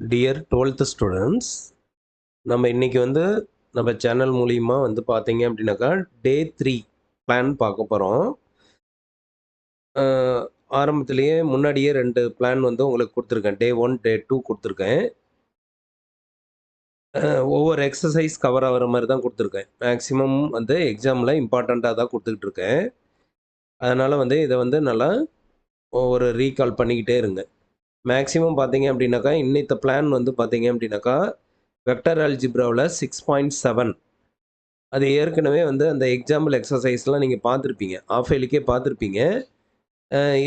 Dear 12th students, நம்ம இன்னைக்கு நம்ம சேனல் மூலியமா பார்த்தீங்க அப்படின்னாக்கா டே 3 பிளான் பார்க்க போகிறோம். ஆரம்பத்திலேயே முன்னாடியே 2 பிளான் உங்களுக்கு கொடுத்துருக்கேன். டே 1, டே 2 கொடுத்துருக்கேன். ஒவ்வொரு எக்ஸசைஸ் கவர் ஆகிற மாதிரி தான் கொடுத்துருக்கேன். மேக்ஸிமம் எக்ஸாமில் இம்பார்ட்டண்ட்டாக தான் கொடுத்துக்கிட்டு இருக்கேன். அதனால் இதை நல்லா ஒரு ரீகால் பண்ணிக்கிட்டே இருங்க. மேக்ஸிமம் பார்த்தீங்க அப்படின்னாக்கா இன்னைத்த பிளான் பார்த்தீங்க அப்படின்னாக்கா வெக்டர் அல்ஜிப்ராவில் 6.7 அது ஏற்கனவே அந்த எக்ஸாம்பிள் எக்ஸசைஸ்லாம் நீங்கள் பார்த்துருப்பீங்க. ஆஃப் இயர்லிக்கே பார்த்துருப்பீங்க.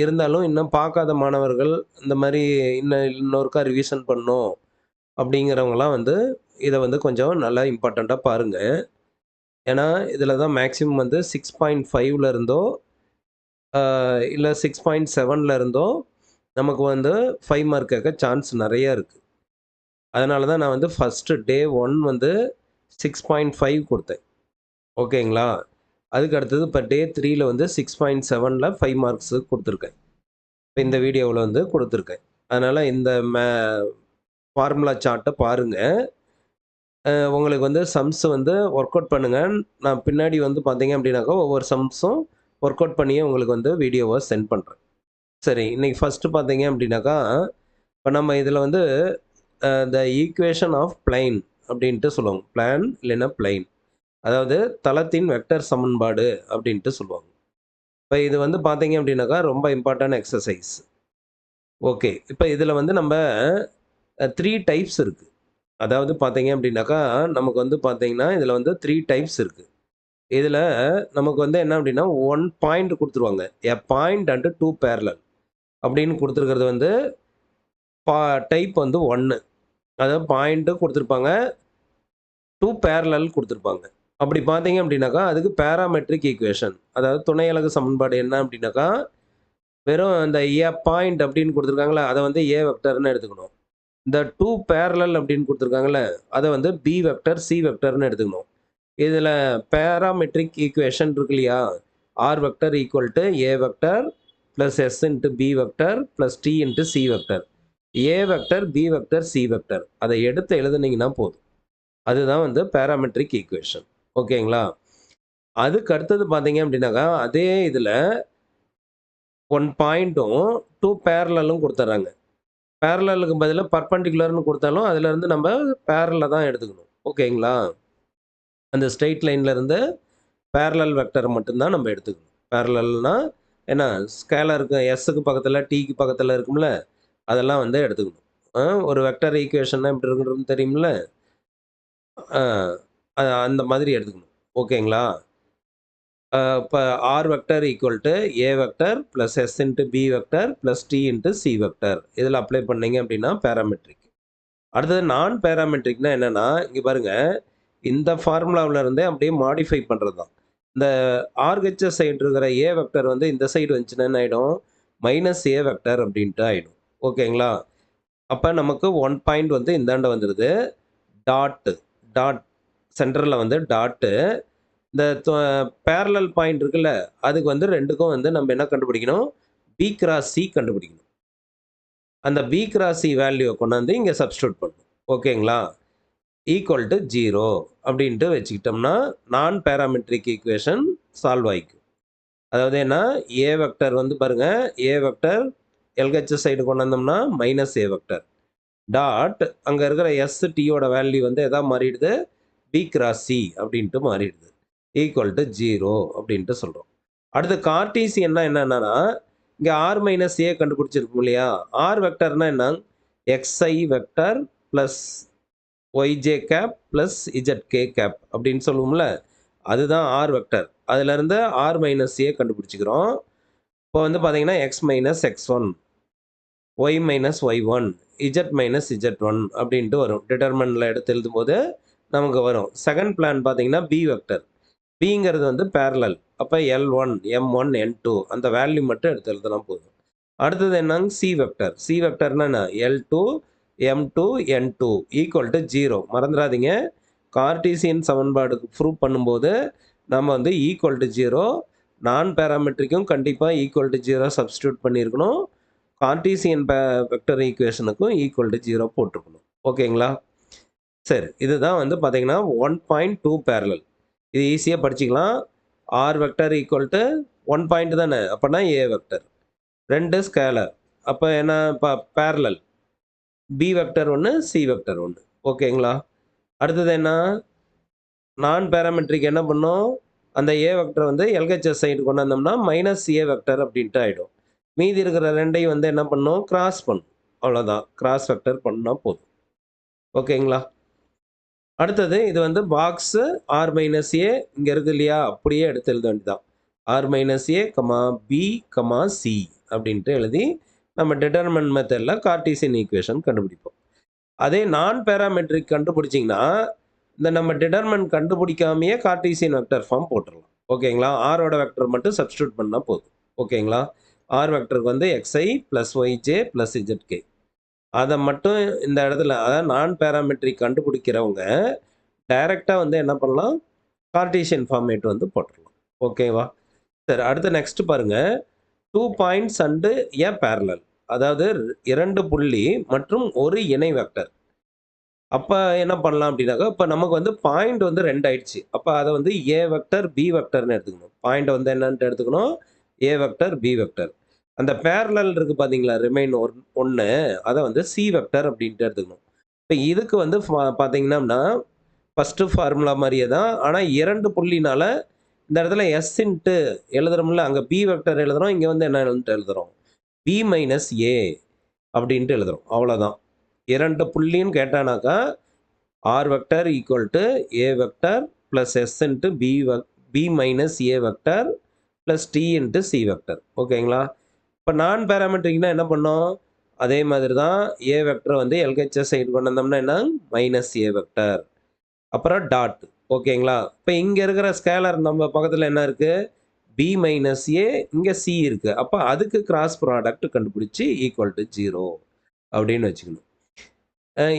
இருந்தாலும் இன்னும் பார்க்காத மாணவர்கள் இந்த மாதிரி இன்னொருக்கா ரிவிஷன் பண்ணணும் அப்படிங்கிறவங்களாம் இதை கொஞ்சம் நல்லா இம்பார்ட்டண்ட்டாக பாருங்கள். ஏன்னா இதில் தான் மேக்ஸிமம் 6.5 இருந்தோ இல்லை 6.7 இருந்தோ நமக்கு 5 மார்க் கேட்க சான்ஸ் நிறையா இருக்குது. அதனால தான் நான் ஃபஸ்ட்டு டே 1 6.5 கொடுத்தேன். ஓகேங்களா? அதுக்கு அடுத்தது இப்போ டே 3ல் 6.7ல் 5 மார்க்ஸு கொடுத்துருக்கேன். இப்போ இந்த வீடியோவில் கொடுத்துருக்கேன். அதனால் இந்த ஃபார்முலா சார்ட்டை பாருங்கள். உங்களுக்கு சம்ஸ் ஒர்க் அவுட் பண்ணுங்கள். நான் பின்னாடி பார்த்தீங்க அப்படின்னாக்கா ஒவ்வொரு சம்ஸும் ஒர்க் அவுட் பண்ணியே உங்களுக்கு வீடியோவை சென்ட் பண்ணுறேன். சரி, இன்றைக்கி ஃபஸ்ட்டு பார்த்தீங்க அப்படின்னாக்கா இப்போ நம்ம இதில் த ஈக்குவேஷன் ஆஃப் பிளைன் அப்படின்ட்டு சொல்லுவாங்க. பிளான் இல்லைன்னா பிளைன், அதாவது தளத்தின் வெக்டர் சமன்பாடு அப்படின்ட்டு சொல்லுவாங்க. இப்போ இது பார்த்தீங்க அப்படின்னாக்கா ரொம்ப இம்பார்ட்டன்ட் எக்ஸசைஸ். ஓகே, இப்போ இதில் நம்ம 3 டைப்ஸ் இருக்குது. அதாவது பார்த்தீங்க அப்படின்னாக்கா நமக்கு பார்த்தீங்கன்னா இதில் 3 டைப்ஸ் இருக்குது. இதில் நமக்கு என்ன அப்படின்னா 1 பாயிண்ட் கொடுத்துருவாங்க. எ பாயிண்ட் அண்ட் 2 பேரலல் அப்படின்னு கொடுத்துருக்கிறது டைப் 1. அதாவது பாயிண்ட்டு கொடுத்துருப்பாங்க, 2 பேரலல் கொடுத்துருப்பாங்க. அப்படி பார்த்தீங்க அப்படின்னாக்கா அதுக்கு பேராமெட்ரிக் ஈக்குவேஷன், அதாவது துணை அலகு சமன்பாடு என்ன அப்படின்னாக்கா வெறும் இந்த ஏ பாயிண்ட் அப்படின்னு கொடுத்துருக்காங்களே அதை ஏ வெக்டர்னு எடுத்துக்கணும். இந்த 2 பேரலல் அப்படின்னு கொடுத்துருக்காங்களே அதை பி வெக்டர் சி வெக்டர்னு எடுத்துக்கணும். இதில் பேராமெட்ரிக் ஈக்குவேஷன் இருக்கு இல்லையா, R vector equal to A vector plus S into B vector plus T into C vector. A vector B vector C vector அதை எடுத்து எழுதுனீங்கன்னா போதும். அதுதான் பேராமெட்ரிக் ஈக்குவேஷன். ஓகேங்களா? அதுக்கு அடுத்தது பார்த்தீங்க அப்படின்னாக்கா அதே இதில் 1 பாயிண்ட்டும் 2 பேரலலும் கொடுத்துட்றாங்க. பேரலலுக்கு பதிலாக பர்பண்டிகுலர்னு கொடுத்தாலும் அதிலேருந்து நம்ம பேரலில் தான் எடுத்துக்கணும். ஓகேங்களா? அந்த ஸ்ட்ரெயிட் லைன்லேருந்து பேரலல் வெக்டர் மட்டும்தான் நம்ம எடுத்துக்கணும். பேரலல்னா என்ன, ஸ்கேலருக்கு எஸ்ஸுக்கு பக்கத்தில் டிக்கு பக்கத்தில் இருக்கும்ல, அதெல்லாம் எடுத்துக்கணும். ஒரு வெக்டர் ஈக்குவேஷன்னா எப்படி இருக்குன்னு தெரியும்ல, அந்த மாதிரி எடுத்துக்கணும். ஓகேங்களா? இப்போ R vector equal to A vector plus S into B vector plus T into C vector இதில் அப்ளை பண்ணீங்க அப்படின்னா பேராமெட்ரிக். அடுத்தது நான் பேராமெட்ரிக்னா என்னென்னா, இங்கே பாருங்கள், இந்த ஃபார்முலாவில் இருந்தே அப்படியே மாடிஃபை பண்ணுறது தான். இந்த ஆர்ஹெச்எஸ் சைடு இருக்கிற ஏ வெக்டர் இந்த சைடு வந்துச்சுன்னா என்ன ஆகிடும், மைனஸ் ஏ வெக்டர் அப்படின்ட்டு ஆகிடும். ஓகேங்களா? அப்போ நமக்கு 1 பாயிண்ட் இந்தாண்ட வந்துடுது. டாட் சென்டரில் டாட்டு. இந்த பேரலல் பாயிண்ட் இருக்குல்ல, அதுக்கு ரெண்டுக்கும் நம்ம என்ன கண்டுபிடிக்கணும், பி கிராஸ் சி கண்டுபிடிக்கணும். அந்த பி கிராஸ் சி வேல்யூவை கொண்டாந்து இங்கே சப்ஸ்டியூட் பண்ணணும். ஓகேங்களா? ஈக்குவல் டு 0 அப்படின்ட்டு வச்சுக்கிட்டோம்னா நான் பேராமெட்ரிக் ஈக்குவேஷன் சால்வ் ஆகிக்கும். அதாவது என்ன, ஏ வெக்டர் பாருங்கள், ஏ வெக்டர் எல்ஹெச்எஸ் சைடு கொண்டு வந்தோம்னா மைனஸ் ஏ வெக்டர் டாட் அங்கே இருக்கிற எஸ் டியோட வேல்யூ எதா மாறிடுது, பி கிராஸ் சி அப்படின்ட்டு மாறிடுது. ஈக்குவல் டு 0 அப்படின்ட்டு சொல்கிறோம். அடுத்து கார்டீசியன்னா என்னென்னா, இங்கே ஆர் மைனஸ் ஏ கண்டுபிடிச்சிருக்கும் இல்லையா, ஆர் வெக்டர்னா என்ன, X I vector plus Y J cap plus Z K cap அப்படின்னு சொல்லுவோம்ல, அதுதான் ஆர் வெக்டர். அதிலேருந்து ஆர் மைனஸ் ஏ கண்டுபிடிச்சிக்கிறோம். இப்போ பார்த்தீங்கன்னா X minus X one, Y minus Y one, Z minus Z one அப்படின்ட்டு வரும். டிட்டர்மனில் எடுத்து எழுதும்போது நமக்கு வரும். செகண்ட் பிளான் பார்த்தீங்கன்னா பி வெக்டர். பிங்கிறது பேரலல். அப்போ L1, M1, N2 அந்த வேல்யூ மட்டும் எடுத்து எழுதுனா போதும். அடுத்தது என்னங்க, சி வெக்டர். சி வெக்டர்னா என்ன, L2, M2, N2 equal to 0. மறந்துடாதீங்க, கார்டீசியன் சமன்பாடுக்கு ப்ரூவ் பண்ணும்போது நம்ம ஈக்குவல் டு 0, நான் பேராமெட்ரிக்கும் கண்டிப்பாக ஈக்குவல் டு 0 சப்ஸ்டியூட் பண்ணியிருக்கணும். கார்ட்டீசியன் வெக்டர் ஈக்குவேஷனுக்கும் ஈக்குவல் டு 0 போட்டுக்கணும். ஓகேங்களா? சரி, இதுதான் வந்து பார்த்தீங்கன்னா 1.2 பேரலல். இது ஈஸியாக படிச்சுக்கலாம். R vector equal to 1 point தானே, அப்போனா ஏ வெக்டர். 2 ஸ்கேலர், அப்போ என்ன பேரலல். பி வெக்டர் ஒன்று, சி வெக்டர் ஒன்று. ஓகேங்களா? அடுத்தது என்ன, நான் பேராமெட்ரிக் என்ன பண்ணோம், அந்த ஏ வெக்டர் வந்து எல்ஹெச்எஸ் சைடு கொண்டு வந்தோம்னா மைனஸ் ஏ வெக்டர் அப்படின்ட்டு ஆகிடும். மீதி இருக்கிற ரெண்டையும் வந்து என்ன பண்ணோம், கிராஸ் பண்ணும். அவ்வளோதான், கிராஸ் வெக்டர் பண்ணால் போதும். ஓகேங்களா? அடுத்தது இது வந்து பாக்ஸு ஆர் மைனஸ் ஏ இங்கே இருக்குது இல்லையா, அப்படியே எடுத்து எழுத வேண்டியதான். ஆர் மைனஸ் ஏ கமா பி கமா சி அப்படின்ட்டு எழுதி நம்ம டிட்டர்மெண்ட் மெத்தடில் கார்ட்டீசியன் ஈக்குவேஷன் கண்டுபிடிப்போம். அதே நான் பேராமெட்ரிக் கண்டுபிடிச்சிங்கன்னா இந்த நம்ம டிட்டர்மெண்ட் கண்டுபிடிக்காமையே கார்ட்டீசியன் வெக்டர் ஃபார்ம் போட்டுடலாம். ஓகேங்களா? ஆரோட வெக்டர் மட்டும் சப்ஸ்டியூட் பண்ணால் போதும். ஓகேங்களா? ஆர் வெக்டருக்கு வந்து எக்ஸ்ஐ ப்ளஸ் ஒய்ஜே ப்ளஸ் இஜெட்கே, அதை மட்டும் இந்த இடத்துல, அதாவது நான் பேராமெட்ரிக் கண்டுபிடிக்கிறவங்க டைரெக்டாக வந்து என்ன பண்ணலாம், கார்ட்டீசியன் ஃபார்மேட் வந்து போட்டுடலாம். ஓகேவா? சரி, அடுத்து நெக்ஸ்ட் பாருங்கள். 2 பாயிண்ட்ஸ் அண்டு ஏ பேரலல், அதாவது 2 புள்ளி மற்றும் ஒரு இணை வெக்டர். அப்போ என்ன பண்ணலாம் அப்படின்னாக்கா, இப்போ நமக்கு வந்து பாயிண்ட் வந்து 2 ஆயிடுச்சு. அப்போ அதை வந்து ஏ வெக்டர் பி வெக்டர்னு எடுத்துக்கணும். பாயிண்ட் வந்து என்னன்ட்டு எடுத்துக்கணும், ஏ வெக்டர் பி வெக்டர். அந்த பேரலல் இருக்குது பார்த்தீங்களா, ரிமைன் ஒன்று, அதை வந்து சி வெக்டர் அப்படின்ட்டு எடுத்துக்கணும். இப்போ இதுக்கு வந்து பார்த்தீங்கன்னா ஃபஸ்ட்டு ஃபார்முலா மாதிரியே தான், ஆனால் 2 புள்ளினால இந்த இடத்துல எஸ் இன்ட்டு எழுதுறோம்ல, அங்கே பி வெக்டர் எழுதுகிறோம், இங்கே வந்து என்னன்ட்டு எழுதுகிறோம், பி மைனஸ் ஏ அப்படின்ட்டு எழுதுகிறோம். அவ்வளோதான். 2 புள்ளின்னு கேட்டானாக்கா R vector equal to A vector plus S into B minus A vector plus T into C vector. ஓகேங்களா? இப்போ நான் பேராமெட்ரிக்னா என்ன பண்ணோம், அதே மாதிரி தான். ஏ வெக்டர் வந்து எல்ஹெச்எஸ் சைடு கொண்டு வந்தோம்னா என்ன, மைனஸ் ஏ வெக்டர், அப்புறம் டாட். ஓகேங்களா? இப்போ இங்கே இருக்கிற ஸ்கேலர் நம்ம பக்கத்தில் என்ன இருக்குது, பி மைனஸ் ஏ, இங்கே சி இருக்குது. அப்போ அதுக்கு கிராஸ் ப்ராடக்ட் கண்டுபிடிச்சி ஈக்குவல் டு 0 அப்படின்னு வச்சுக்கணும்.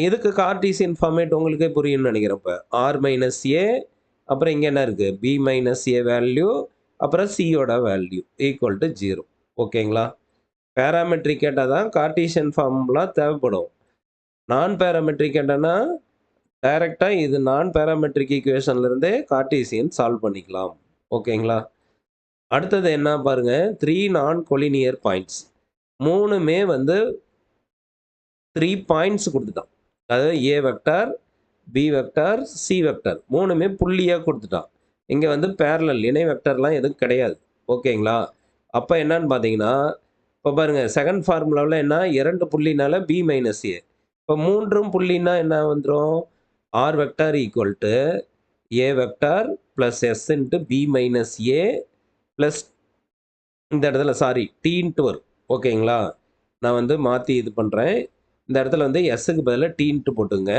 இதுக்கு கார்ட்டீசியன் ஃபார்மேட் உங்களுக்கே புரியும்னு நினைக்கிறேன். இப்போ ஆர் மைனஸ் ஏ, அப்புறம் இங்கே என்ன இருக்குது, பி மைனஸ் ஏ வேல்யூ, அப்புறம் சியோட வேல்யூ ஈக்குவல் டு 0. ஓகேங்களா? பேராமெட்ரிக் கேட்டால் தான் கார்ட்டீசியன் ஃபார்ம்லாம் தேவைப்படும். நான் பேராமெட்ரிக் கேட்டேன்னா டைரெக்டாக இது நான் பேராமெட்ரிக் ஈக்குவேஷன்லேருந்தே கார்ட்டீசியன் சால்வ் பண்ணிக்கலாம். ஓகேங்களா? அடுத்தது என்ன பாருங்கள், 3 நான் கொலினியர் பாயிண்ட்ஸ். 3மே வந்து 3 பாயிண்ட்ஸ் கொடுத்துட்டான். அதாவது A vector, B vector, C vector 3மே புள்ளியாக கொடுத்துட்டான். இங்கே வந்து பேரலல் இணை வெக்டர்லாம் எதுவும் கிடையாது. ஓகேங்களா? அப்போ என்னன்னு பார்த்தீங்கன்னா, இப்போ பாருங்கள் செகண்ட் ஃபார்முலாவில் என்ன, 2 புள்ளினால பி மைனஸ் ஏ. இப்போ 3 புள்ளினா என்ன வந்துடும், R vector equal to A vector plus S into B minus A plus இந்த இடத்துல சாரி டீன்ட்டு வரும். ஓகேங்களா? நான் வந்து மாற்றி இது பண்ணுறேன். இந்த இடத்துல வந்து எஸ்ஸுக்கு பதிலாக டீன்ட்டு போட்டுங்க.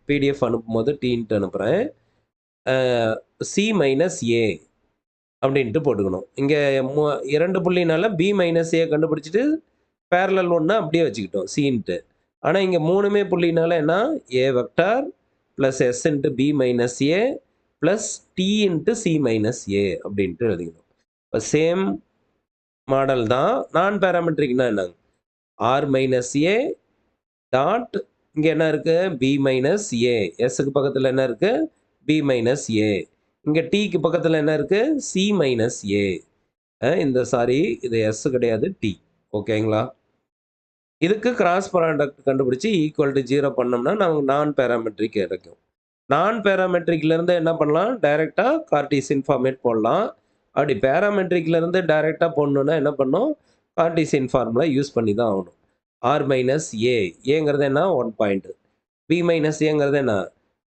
பிடிஎஃப் அனுப்பும்போது டீன்ட்டு அனுப்புகிறேன். சி மைனஸ் ஏ அப்படின்ட்டு போட்டுக்கணும். இங்கே 2 புள்ளினால பி மைனஸ் ஏ கண்டுபிடிச்சிட்டு பேரலல் ஒன்று அப்படியே வச்சுக்கிட்டோம் சின்ட்டு. ஆனால் இங்கே 3மே புள்ளினால என்ன, A vector plus S into B minus A plus T into C minus A அப்படின்ட்டு எழுதிக்கணும். இப்போ சேம் மாடல் தான். நான் பேராமெட்ரிக்னா என்னங்க, ஆர் மைனஸ் ஏ டாட், இங்கே என்ன இருக்குது, பி மைனஸ் ஏ, எஸ்ஸுக்கு பக்கத்தில் என்ன இருக்குது, பி மைனஸ் ஏ, இங்கே டீக்கு பக்கத்தில் என்ன இருக்குது, சி மைனஸ் ஏ. இந்த சாரி இது எஸ் கிடையாது, டி. ஓகேங்களா? இதுக்கு கிராஸ் ப்ராடக்ட் கண்டுபிடிச்சி ஈக்குவல் டு 0 பண்ணோம்னா நமக்கு நான் பேராமெட்ரிக் கிடைக்கும். நான் பேராமெட்ரிக்லேருந்து என்ன பண்ணலாம், டைரெக்டாக கார்ட்டீசியன் ஃபார்மேட் போடலாம். அப்படி பேராமெட்ரிக்லேருந்து டைரெக்டாக போடணுன்னா என்ன பண்ணணும், கார்ட்டீசியன் ஃபார்முலா யூஸ் பண்ணி தான் ஆகணும். ஆர் மைனஸ் ஏ, ஏங்கிறது என்ன 1 பாயிண்ட், பி மைனஸ் ஏங்கிறது என்ன,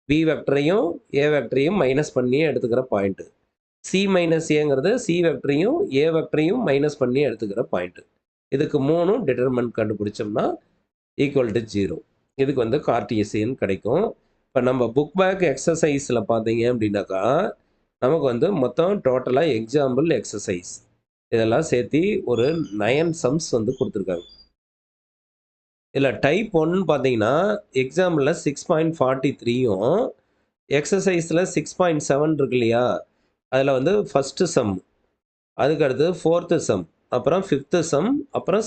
பி வெக்டரையும் ஏ வெக்டரையும் மைனஸ் பண்ணி எடுத்துக்கிற பாயிண்ட்டு, சி மைனஸ் ஏங்கிறது சி வெக்டரையும் ஏ வெக்டரையும் மைனஸ் பண்ணி எடுத்துக்கிற பாயிண்ட்டு. இதுக்கு 3 டிட்டர்மெண்ட் கண்டுபிடிச்சோம்னா ஈக்குவல் டு 0. இதுக்கு வந்து கார்ட்டீசியன் கிடைக்கும். இப்போ நம்ம புக் பேக் எக்ஸசைஸில் பார்த்தீங்க அப்படின்னாக்கா நமக்கு வந்து மொத்தம் டோட்டலாக எக்ஸாம்பிள் எக்ஸசைஸ் இதெல்லாம் சேர்த்து ஒரு 9 சம்ஸ் வந்து கொடுத்துருக்காங்க. இதில் டைப் 1 பார்த்தீங்கன்னா எக்ஸாம்பிளில் 6.43யும் எக்ஸசைஸில் 6.7 இருக்கு இல்லையா, அதில் வந்து ஃபஸ்ட்டு சம், அதுக்கு அடுத்தது 4th சம், அப்புறம் 5th சம், அப்புறம்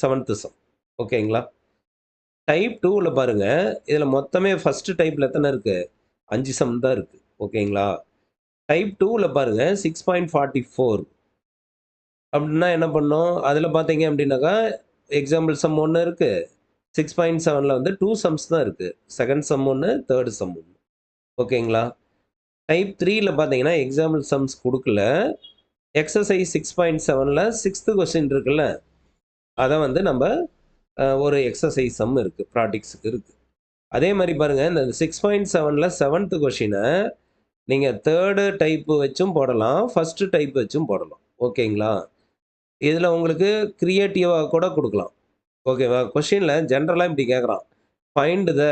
7th சம். ஓகேங்களா? டைப் 2ல பாருங்க, இதில மொத்தமே ஃபர்ஸ்ட் டைப்ல எத்தனை இருக்கு? 5 சம் தான் இருக்கு. ஓகேங்களா? டைப் 2ல பாருங்க 6.44 அப்படின்னா என்ன பண்ணணும்? அதில பார்த்தீங்க அப்படின்னாக்கா, எக்ஸாம்பிள் சம் 1 இருக்கு. 6.7ல வந்து 2 சம்ஸ் தான் இருக்கு. Second sum 1, third sum 1. ஓகேங்களா? டைப் 3ல பார்த்தீங்கன்னா, எக்ஸாம்பிள் சம்ஸ் குடுக்கல. எக்ஸர்சைஸ் 6.7ல 6th கொஸ்டின் இருக்குல்ல, அத வந்து நம்ப ஒரு எக்ஸர்சைஸ் சம் இருக்கு. ப்ராக்டிக்ஸ்க்கு இருக்கு. அதே மாரி பாருங்க, இந்த 6.7ல 7th கொஸ்டின நீங்க 3 டைப் வச்சும் போடலாம். ஃபர்ஸ்ட் டைப் வச்சும் போடலாம். ஓகேங்களா? இதுல உங்களுக்கு கிரியேட்டிவா கூட குடுக்கலாம். ஓகேவா? கொஸ்டின்ல ஜெனரலா இப்படி கேட்குறான். Find the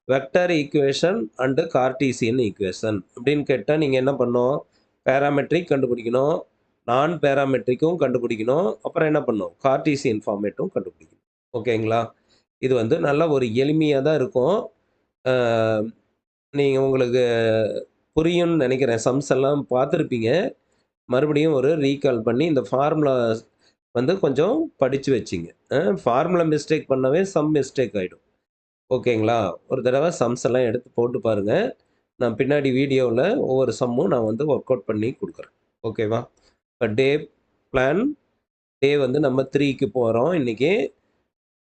vector equation and Cartesian equation அப்படின்னு கேட்டா, நீங்க என்ன பண்ணணும்? பேராமெட்ரிக் கண்டுபிடிக்கணும். நான் பேராமெட்ரிக்கும் கண்டுபிடிக்கணும். அப்புறம் என்ன பண்ணணும்? கார்ட்டீசியன் ஃபார்மேட்டும் கண்டுபிடிக்கணும். ஓகேங்களா? இது வந்து நல்ல ஒரு எளிமையா தான் இருக்கும். அ நீங்க உங்களுக்கு புரியும்னு நெனைக்கிறேன். சம்ஸ் எல்லாம் பார்த்துருப்பீங்க. மறுபடியும் ஒரு ரீகால் பண்ணி இந்த ஃபார்முலா வந்து கொஞ்சம் படிச்சு வச்சுங்க. ஃபார்முலா மிஸ்டேக் பண்ணாவே சம் மிஸ்டேக் ஆயிடும். ஓகேங்களா? ஒரு தடவ சம்ஸ் எல்லாம் எடுத்து போட்டு பாருங்க. நான் பின்னாடி வீடியோல ஒவ்வொரு சம்மும் நான் வந்து ஒர்க் அவுட் பண்ணி குடுக்குறேன். ஓகேவா? இப்ப பிளான் டே வந்து நம்ம 3க்கு போறோம் இன்னைக்கு.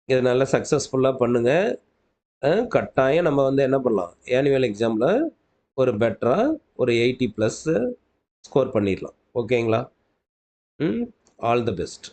இத நல்லா சக்சஸ்ஃபுல்லா பண்ணுங்க. கட்டாயம் நம்ம வந்து என்ன பண்ணலாம்? ஆனுவல் எக்ஸாம்ல ஒரு பெட்டரா ஒரு 80 பிளஸ் ஸ்கோர் பண்ணிடலாம். ஓகேங்களா? ம். All the best.